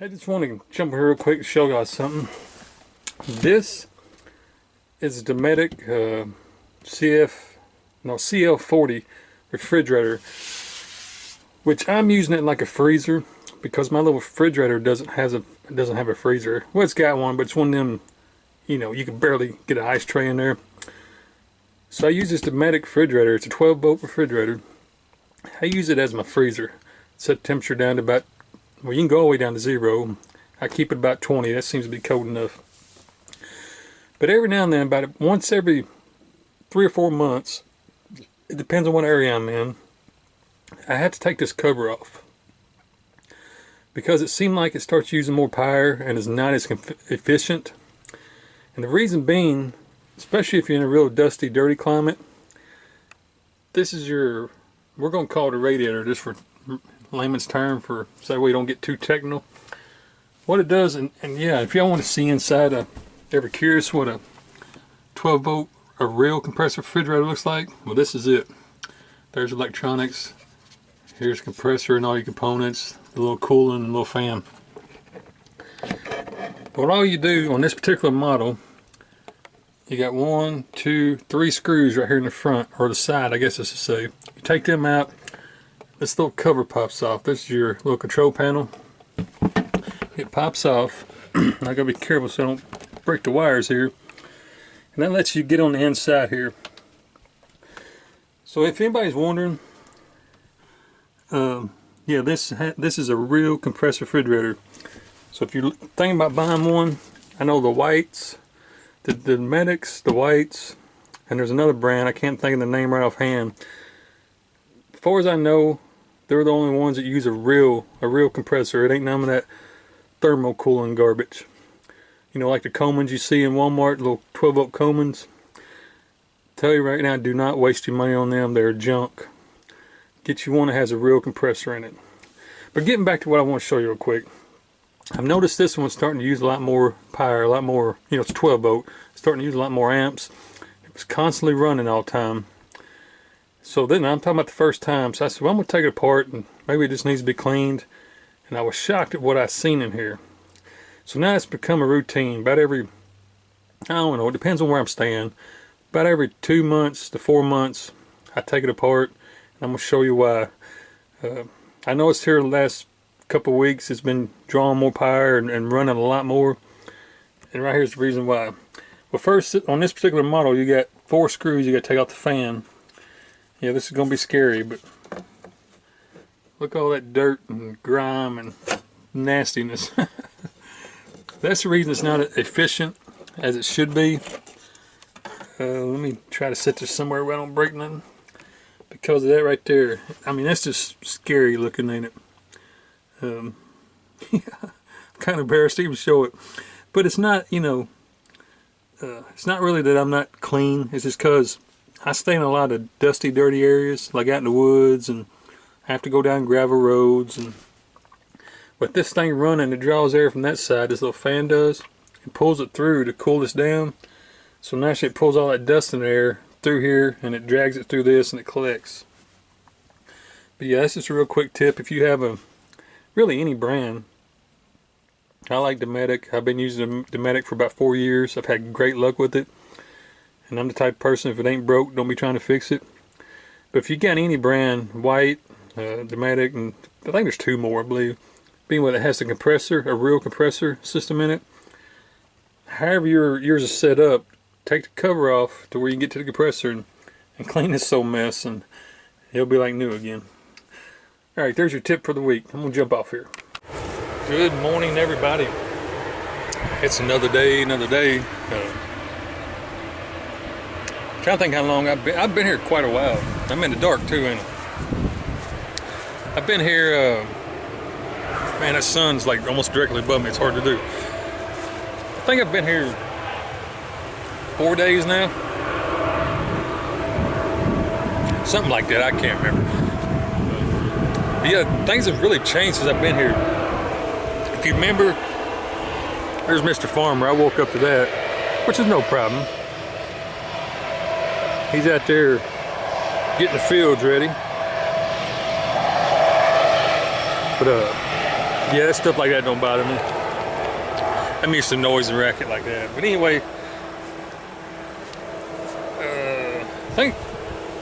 I just want to jump here real quick and show y'all something. This is the nomadic CL40 refrigerator, which I'm using it like a freezer because my little refrigerator doesn't have a freezer. Well, it's got one, but it's one of them, you know, you can barely get an ice tray in there. So I use this nomadic refrigerator. It's a 12-volt refrigerator. I use it as my freezer. Set the temperature down to about, well, you can go all the way down to 0. I keep it about 20. That seems to be cold enough. But every now and then, about once every 3 or 4 months, it depends on what area I'm in, I have to take this cover off. Because it seemed like it starts using more power and is not as efficient. And the reason being, especially if you're in a real dusty, dirty climate, this is your, we're going to call it a radiator, just for layman's term, for so we don't get too technical. What it does, and yeah, if y'all want to see inside, ever curious what a 12-volt, a real compressor refrigerator looks like? Well, this is it. There's electronics. Here's compressor and all your components, the little cooling and little fan. What all you do on this particular model, you got 1, 2, 3 screws right here in the front, or the side, I guess I should say. You take them out, this little cover pops off. This is your little control panel. It pops off. I gotta be careful so I don't break the wires here. And that lets you get on the inside here. So if anybody's wondering, yeah, this is a real compressor refrigerator. So if you're thinking about buying one, I know the whites, the nomadics, the whites, and there's another brand, I can't think of the name right offhand. As far as I know, they're the only ones that use a real compressor. It ain't none of that thermal cooling garbage. You know, like the Comans you see in Walmart, little 12-volt Comans. Tell you right now, do not waste your money on them. They're junk. Get you one that has a real compressor in it. But getting back to what I want to show you real quick. I've noticed this one's starting to use a lot more power, a lot more, you know, it's 12-volt. Starting to use a lot more amps. It was constantly running all the time. So then I'm talking about the first time. So I said, well, I'm going to take it apart and maybe it just needs to be cleaned. And I was shocked at what I seen in here. So now it's become a routine. About every, I don't know, it depends on where I'm staying. About every 2 months to 4 months, I take it apart. And I'm going to show you why. I know it's here the last couple of weeks. It's been drawing more power and running a lot more. And right here's the reason why. Well, first, on this particular model, you got 4 screws you got to take off the fan. Yeah, this is going to be scary, but look at all that dirt and grime and nastiness. That's the reason it's not as efficient as it should be. Let me try to set this somewhere where I don't break nothing. Because of that right there. I mean, that's just scary looking, ain't it? Yeah, I'm kind of embarrassed to even show it. But it's not, you know, it's not really that I'm not clean. It's just because I stay in a lot of dusty, dirty areas, like out in the woods, and I have to go down gravel roads. And with this thing running, it draws air from that side, this little fan does. It pulls it through to cool this down. So naturally it pulls all that dust in the air through here, and it drags it through this, and it collects. But yeah, that's just a real quick tip. If you have really any brand, I like nomadic. I've been using nomadic for about 4 years. I've had great luck with it. And I'm the type of person, if it ain't broke, don't be trying to fix it. But if you got any brand, white, nomadic, and I think there's 2 more, I believe, being what it has a compressor, a real compressor system in it. However yours is set up, take the cover off to where you can get to the compressor and clean this old mess, and it'll be like new again. Alright, there's your tip for the week. I'm going to jump off here. Good morning, everybody. It's another day, another day. Trying to think how long I've been here quite a while. I'm in the dark too, ain't I? I've been here, man, that sun's like almost directly above me. It's hard to do. I think I've been here 4 days now. Something like that, I can't remember. But yeah, things have really changed since I've been here. If you remember, there's Mr. Farmer. I woke up to that, which is no problem. He's out there getting the fields ready. But Yeah, that stuff like that don't bother me. I'm used to noise and racket like that. But anyway, I think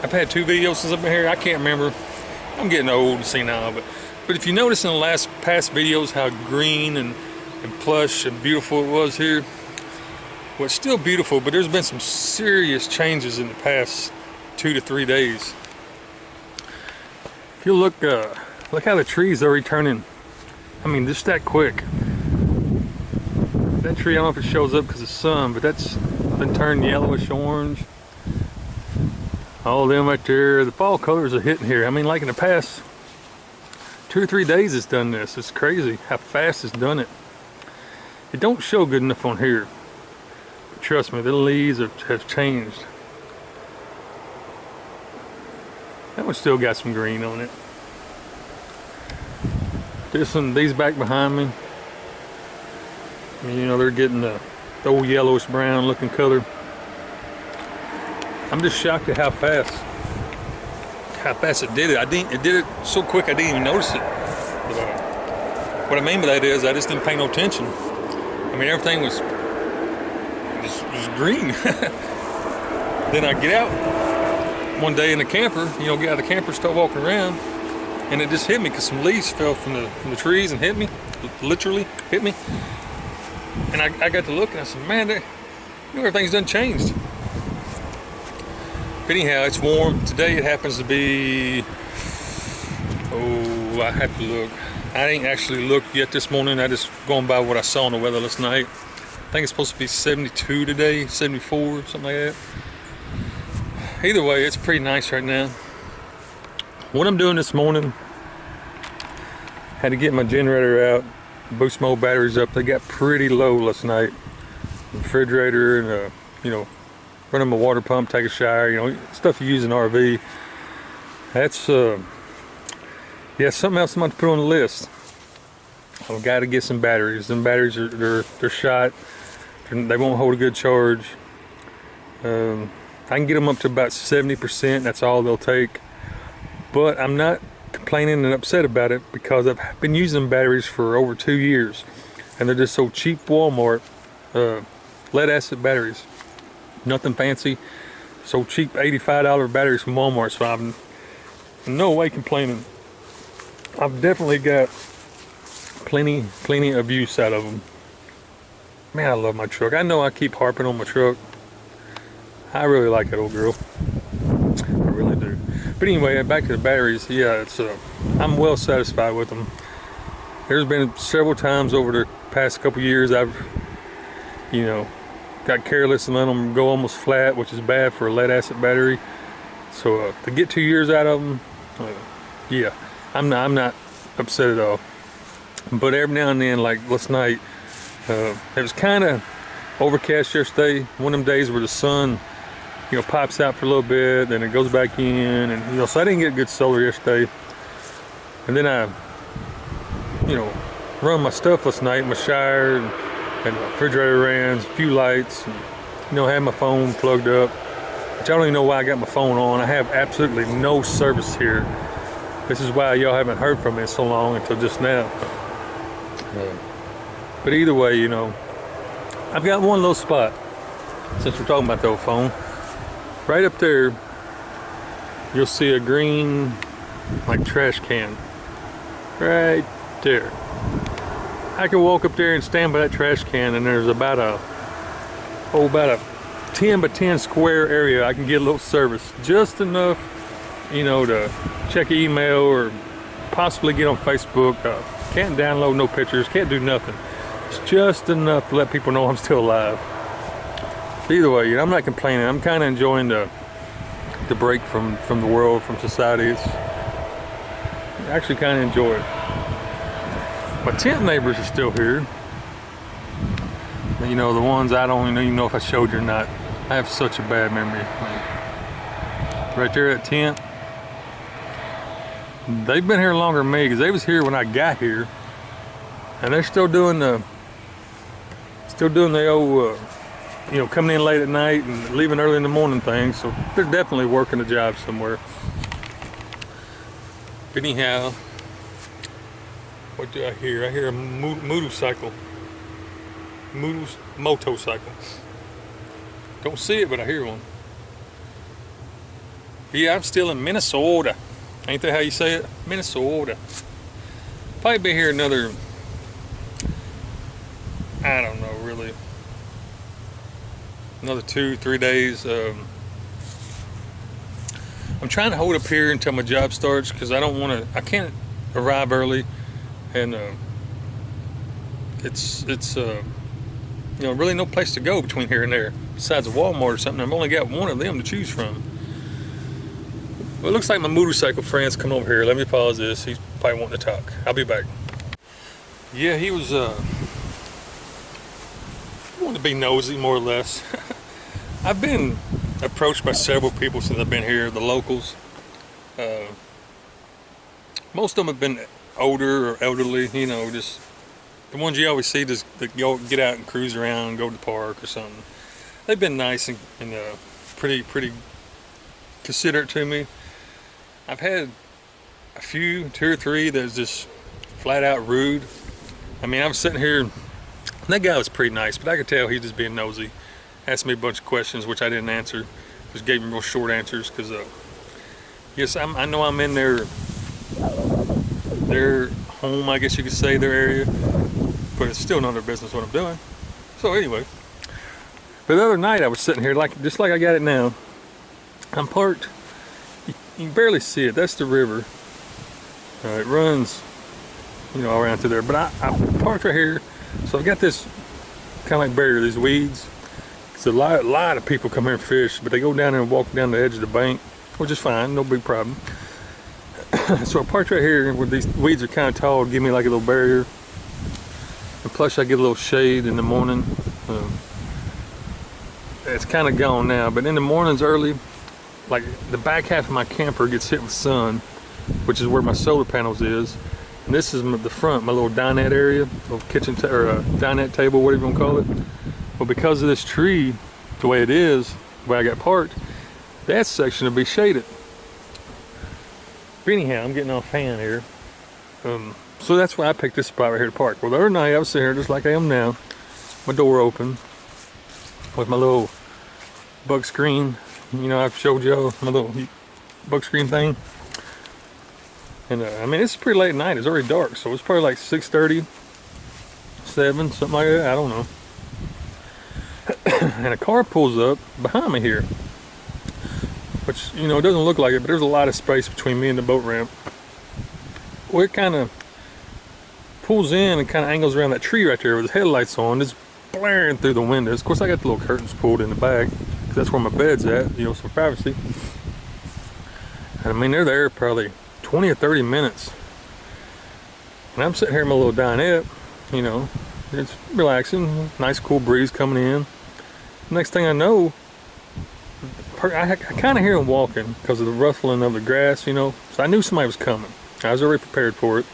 I've had 2 videos since I've been here. I can't remember. I'm getting old and senile, but if you notice in the past videos how green and plush and beautiful it was here, well, it's still beautiful, but there's been some serious changes in the past 2 to 3 days. If you look how the trees are returning. I mean, just that quick. That tree, I don't know if it shows up because of the sun, but that's been turned yellowish orange. All of them right there, the fall colors are hitting here. I mean, like in the past 2 or 3 days it's done this. It's crazy how fast it's done it. It don't show good enough on here. But trust me, the leaves have changed. That one still got some green on it. These back behind me, I mean, you know, they're getting the old yellowish brown looking color. I'm just shocked at how fast it did it. It did it so quick I didn't even notice it. But, what I mean by that is I just didn't pay no attention. I mean, everything was green. Then I get out one day in the camper, you know, get out of the camper, start walking around, and it just hit me because some leaves fell from the trees and hit me, literally hit me. And I got to look and I said, man, you know, everything's done changed. But anyhow, it's warm. Today it happens to be, oh, I have to look. I ain't actually looked yet this morning. I just going by what I saw on the weather last night. I think it's supposed to be 72 today, 74, something like that. Either way, it's pretty nice right now. What I'm doing this morning, had to get my generator out, boost my old batteries up. They got pretty low last night. Refrigerator and you know, running my water pump, take a shower, you know, stuff you use in RV. That's yeah, something else I'm about to put on the list. I've got to get some batteries. Them batteries they're shot. They won't hold a good charge. I can get them up to about 70%. That's all they'll take. But I'm not complaining and upset about it because I've been using batteries for over 2 years, and they're just so cheap. Walmart lead acid batteries, nothing fancy, so cheap. $85 batteries from Walmart. So I'm in no way complaining. I've definitely got plenty of use out of them. Man, I love my truck. I know I keep harping on my truck. I really like that old girl. I really do. But anyway, back to the batteries. Yeah, it's I'm well satisfied with them. There's been several times over the past couple years I've, you know, got careless and let them go almost flat, which is bad for a lead acid battery. So to get 2 years out of them, yeah, I'm not upset at all. But every now and then, like last night, it was kind of overcast yesterday. One of them days where the sun, you know, pops out for a little bit, then it goes back in, and you know, so I didn't get good solar yesterday. And then I, you know, run my stuff last night, my shower, and my refrigerator ran, a few lights, and, you know, had my phone plugged up. Which I don't even know why I got my phone on. I have absolutely no service here. This is why y'all haven't heard from me so long until just now. But either way, you know, I've got one little spot, since we're talking about the old phone. Right up there, you'll see a green, like, trash can. Right there. I can walk up there and stand by that trash can, and there's about a 10 by 10 square area. I can get a little service, just enough, you know, to check email or possibly get on Facebook. Can't download no pictures, can't do nothing. It's just enough to let people know I'm still alive. Either way, you know, I'm not complaining. I'm kind of enjoying the break from the world, from society. It's I actually kind of enjoy it. My tent neighbors are still here. You know, the ones I don't even know if I showed you or not. I have such a bad memory. Right there at tent. They've been here longer than me because they was here when I got here, and they're still doing the old, you know, coming in late at night and leaving early in the morning thing. So they're definitely working a job somewhere. But anyhow, What do I hear? I hear a motorcycle. Motorcycle. Don't see it, but I hear one. Yeah, I'm still in Minnesota. Ain't that how you say it? Minnesota. Probably be here another, I don't know, really. Another 2-3 days. I'm trying to hold up here until my job starts because I don't want to. I can't arrive early, and it's you know, really no place to go between here and there besides a Walmart or something. I've only got one of them to choose from. Well, it looks like my motorcycle friend's come over here. Let me pause this. He's probably wanting to talk. I'll be back. Yeah, he was wanting to be nosy, more or less. I've been approached by several people since I've been here, the locals. Most of them have been older or elderly, you know, just the ones you always see just that go get out and cruise around, go to the park or something. They've been nice and pretty considerate to me. I've had a few, 2 or 3 that's just flat out rude. I mean, I was sitting here, and that guy was pretty nice, but I could tell he's just being nosy. Asked me a bunch of questions, which I didn't answer. Just gave him real short answers, because yes, I know I'm in their home, I guess you could say, their area, but it's still none of their business what I'm doing. So anyway, but the other night I was sitting here, just like I got it now. I'm parked. You can barely see it. That's the river. It runs, you know, all around through there. But I parked right here, so I've got this kind of like barrier, these weeds. So a lot of people come here and fish, but they go down there and walk down the edge of the bank, which is fine, no big problem. So I parked right here where these weeds are kind of tall, give me like a little barrier. And plus I get a little shade in the morning. It's kind of gone now, but in the mornings early, like the back half of my camper gets hit with sun, which is where my solar panels is. And this is the front, my little dinette area, little kitchen or dinette table, whatever you want to call it. Well, because of this tree, the way it is, the way I got parked, that section will be shaded. But anyhow, I'm getting off fan here. So that's why I picked this spot right here to park. Well, the other night I was sitting here just like I am now, my door open, with my little bug screen. You know, I've showed y'all my little bug screen thing. And I mean, it's pretty late at night. It's already dark, so it's probably like 6:30, 7, something like that. I don't know. And a car pulls up behind me here, which, you know, it doesn't look like it, but there's a lot of space between me and the boat ramp. Well, it kind of pulls in and kind of angles around that tree right there with the headlights on, just blaring through the windows. Of course, I got the little curtains pulled in the back, because that's where my bed's at, you know, some privacy. And I mean, they're there probably 20 or 30 minutes. And I'm sitting here in my little dinette, you know, it's relaxing, nice cool breeze coming in. Next thing I know, I kind of hear them walking because of the ruffling of the grass, you know. So I knew somebody was coming. I was already prepared for it.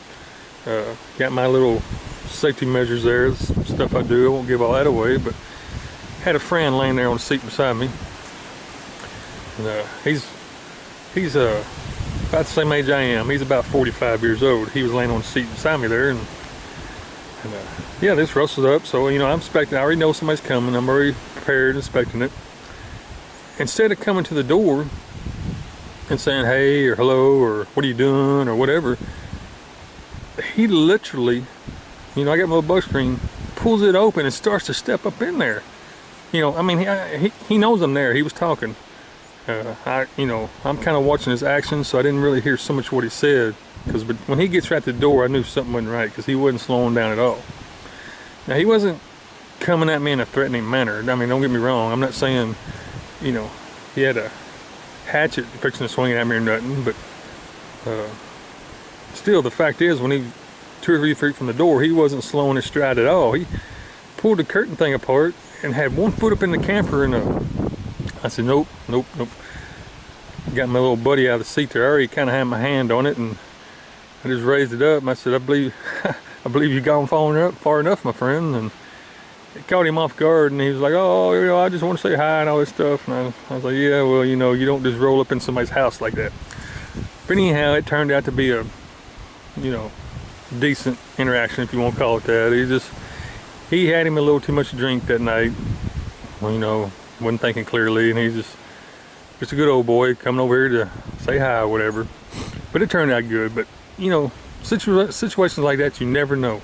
Got my little safety measures there, stuff I do. I won't give all that away, but had a friend laying there on the seat beside me. And he's about the same age I am. He's about 45 years old. He was laying on the seat beside me there, and yeah, this rustles up. So, you know, I'm expecting. I already know somebody's coming. I'm already prepared, expecting it. Instead of coming to the door and saying hey or hello or what are you doing or whatever, he literally, you know, I got my little bug screen, pulls it open and starts to step up in there. You know, I mean, he knows I'm there. He was talking. You know, I'm kind of watching his actions, so I didn't really hear so much what he said. Because when he gets right to the door, I knew something wasn't right, because he wasn't slowing down at all. Now, he wasn't coming at me in a threatening manner. I mean, don't get me wrong. I'm not saying, you know, he had a hatchet fixing to swing it at me or nothing. But still, the fact is, when he 2 or 3 feet from the door, he wasn't slowing his stride at all. He pulled the curtain thing apart and had 1 foot up in the camper, and I said, nope. Got my little buddy out of the seat there. I already kind of had my hand on it, and I just raised it up, and I said, I believe you've gone far enough, my friend. And it caught him off guard, and he was like, oh, you know, I just want to say hi and all this stuff. And I was like, yeah, well, you know, you don't just roll up in somebody's house like that. But anyhow, it turned out to be a, you know, decent interaction, if you want to call it that. He had him a little too much to drink that night. Well, you know, wasn't thinking clearly, and he's just a good old boy coming over here to say hi or whatever. But it turned out good. But you know, situations like that, you never know.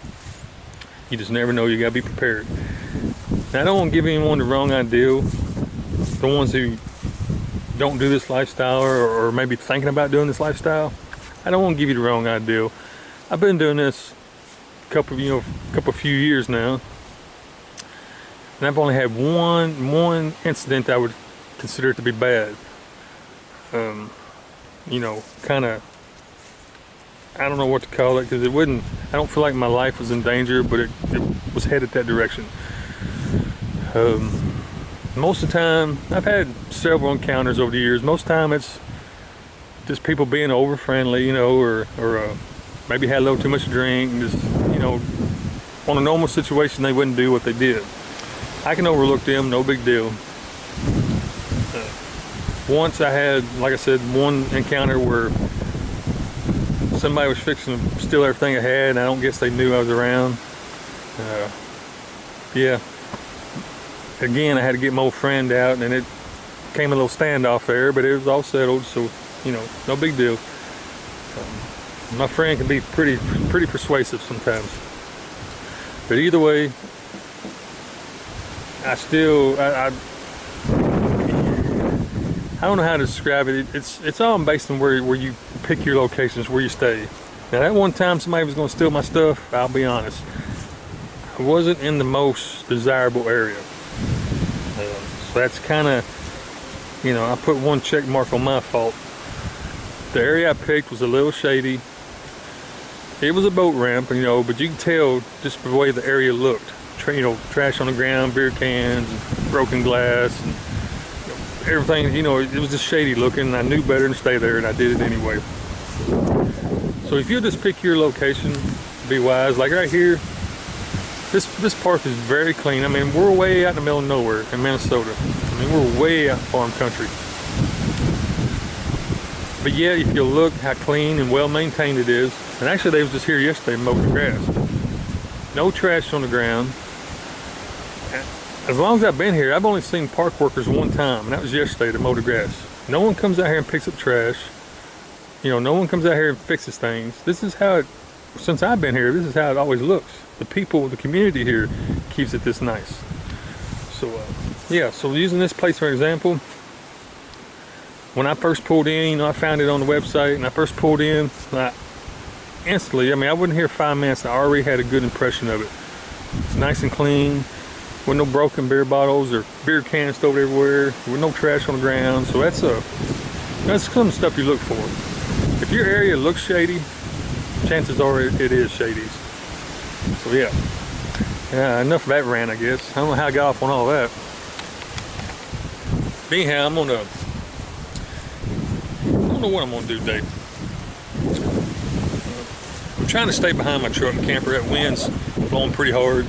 You just never know. You gotta be prepared. Now, I don't want to give anyone the wrong idea. The ones who don't do this lifestyle, or maybe thinking about doing this lifestyle, I don't want to give you the wrong idea. I've been doing this a few years now, and I've only had one incident I would consider it to be bad. You know, kind of, I don't know what to call it, because I don't feel like my life was in danger, but it was headed that direction. Most of the time, I've had several encounters over the years. Most of the time it's just people being over friendly, you know, or maybe had a little too much to drink, and just, you know, on a normal situation they wouldn't do what they did. I can overlook them, no big deal. Once I had, like I said, one encounter where somebody was fixing to steal everything I had, and I don't guess they knew I was around. Yeah. Again, I had to get my old friend out, and it came a little standoff there, but it was all settled, so, you know, no big deal. My friend can be pretty persuasive sometimes. But either way, I don't know how to describe it. It's all based on where you pick your locations, where you stay. Now, that one time somebody was going to steal my stuff, I'll be honest, I wasn't in the most desirable area. So that's kind of, you know, I put one check mark on my fault. The area I picked was a little shady. It was a boat ramp, you know, but you can tell just the way the area looked. You know, trash on the ground, beer cans, and broken glass, and, you know, everything. You know, it was just shady looking, and I knew better than to stay there, and I did it anyway. So if you just pick your location, be wise. Like right here, this park is very clean. I mean, we're way out in the middle of nowhere in Minnesota. I mean, we're way out farm country. But yeah, if you look how clean and well maintained it is, and actually they was just here yesterday mowing the grass. No trash on the ground. As long as I've been here, I've only seen park workers one time, and that was yesterday to mow the grass. No one comes out here and picks up trash. You know, no one comes out here and fixes things. This is how it, since I've been here, this is how it always looks. The people, the community here keeps it this nice. So, yeah, so using this place for example, when I first pulled in, you know, I found it on the website, and I first pulled in, instantly, I mean, I wasn't here 5 minutes, I already had a good impression of it. It's nice and clean, with no broken beer bottles or beer cans stowed everywhere, with no trash on the ground. So that's some of the stuff you look for. If your area looks shady, chances are it is shady. So yeah, enough of that rant, I guess. I don't know how I got off on all that. But anyhow, I don't know what I'm gonna do today. I'm trying to stay behind my truck and camper. That wind's blowing pretty hard,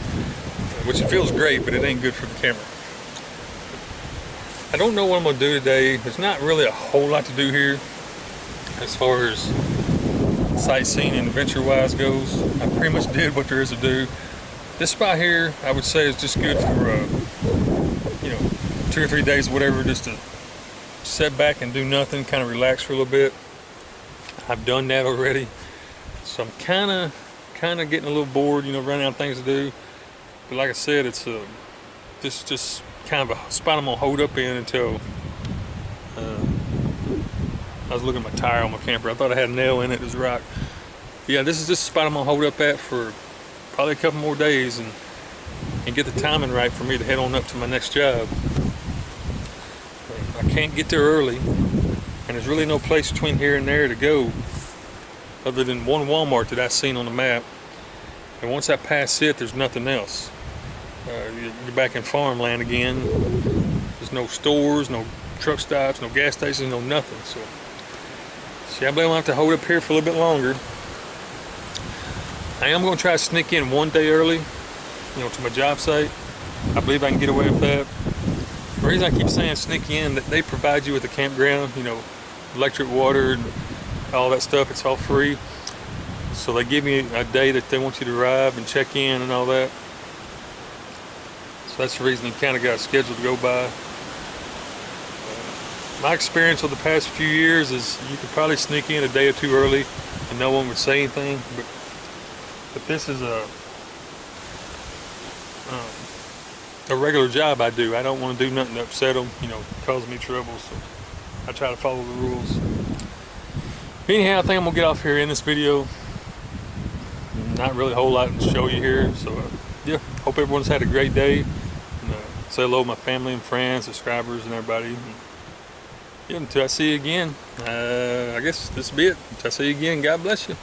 which it feels great, but it ain't good for the camera. I don't know what I'm gonna do today. There's not really a whole lot to do here as far as sightseeing and adventure-wise goes. I pretty much did what there is to do. This spot here, I would say, is just good for, you know, 2 or 3 days, whatever, just to sit back and do nothing, kind of relax for a little bit. I've done that already, so I'm kind of getting a little bored, you know, running out of things to do. But like I said, it's just kind of a spot I'm gonna hold up in until I was looking at my tire on my camper. I thought I had a nail in it. It was rock. Yeah, this is just a spot I'm gonna hold up at for probably a couple more days and get the timing right for me to head on up to my next job. I can't get there early, and there's really no place between here and there to go other than one Walmart that I've seen on the map. And once I pass it, there's nothing else. You're back in farmland again. There's no stores, no truck stops, no gas stations, no nothing. So, see, I believe I'll have to hold up here for a little bit longer. I am going to try to sneak in one day early, you know, to my job site. I believe I can get away with that. The reason I keep saying sneak in, that they provide you with a campground, you know, electric, water, and all that stuff. It's all free. So they give me a day that they want you to arrive and check in and all that. So that's the reason you kind of got a schedule to go by. My experience over the past few years is you could probably sneak in a day or two early and no one would say anything. But this is a regular job I do. I don't want to do nothing to upset them, you know, cause me trouble. So I try to follow the rules. Anyhow, I think I'm gonna get off here in this video. Not really a whole lot to show you here. So yeah, hope everyone's had a great day. And, say hello to my family and friends, subscribers, and everybody. And, yeah, until I see you again, I guess this will be it. Until I see you again, God bless you.